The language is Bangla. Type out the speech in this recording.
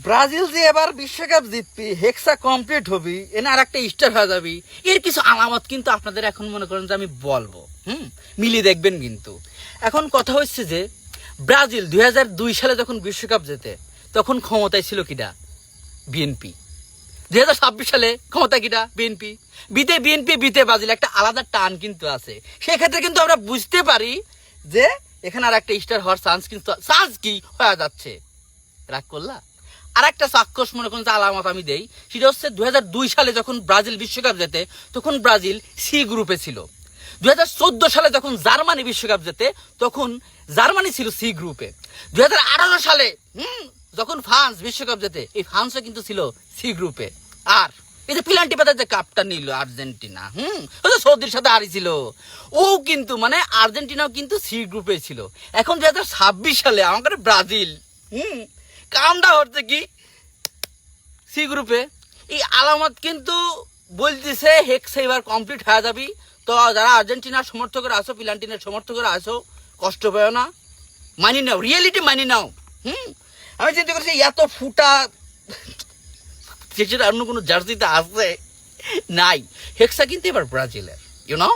ব্রাজিল যে এবার বিশ্বকাপ জিতবি, হেক্সা কমপ্লিট হবি, এনে আর একটা স্টার হয়ে যাবি, এর কিছু আলামত কিন্তু আপনাদের এখন মনে করেন যে আমি বলবো, মিলিয়ে দেখবেন। কিন্তু এখন কথা হচ্ছে যে ব্রাজিল 2002 সালে যখন বিশ্বকাপ জেতে তখন ক্ষমতায় ছিল কিনা? বিএনপি। 2026 সালে ক্ষমতা কিনা? বিএনপি। বিতে ব্রাজিল একটা আলাদা টান কিন্তু আছে। সেক্ষেত্রে কিন্তু আমরা বুঝতে পারি যে এখানে আর একটা স্টার হওয়ার চান্স কি হয়ে যাচ্ছে। রাগ করলা? আর একটা চাক্ষুষ মনে করেন যে আলামত আমি দেই, সেটা হচ্ছে 2002 সালে যখন ব্রাজিল বিশ্বকাপ জেতে তখন ব্রাজিল সি গ্রুপে ছিল। 2014 সালে যখন জার্মানি বিশ্বকাপ জেতে তখন জার্মানি ছিল সি গ্রুপে। 2018 সালে যখন ফ্রান্স বিশ্বকাপ জেতে এই ফ্রান্সও কিন্তু ছিল সি গ্রুপে। আর এই যে পিলান্টি পাতার যে কাপটা নিল আর্জেন্টিনা, সৌদির সাথে হারিয়েছিল, ও কিন্তু মানে আর্জেন্টিনাও কিন্তু সি গ্রুপে ছিল। এখন 2026 সালে আমাদের ব্রাজিল কামটা হচ্ছে কি সি গ্রুপে। এই আলামত কিন্তু বলতেছে হেক্সা এবার কমপ্লিট হয়ে যাবি। তো যারা আর্জেন্টিনার সমর্থকরা আছো, পিলান্টিনার সমর্থকরা আছো, কষ্ট পেও না, মানি নাও, রিয়েলিটি মানি নাও। আমি চিন্তা করছি এত ফুটা অন্য কোনো জার্সিতে আছে নাই, হেক্সা কিন্তু এবার ব্রাজিলের, ইউ নো।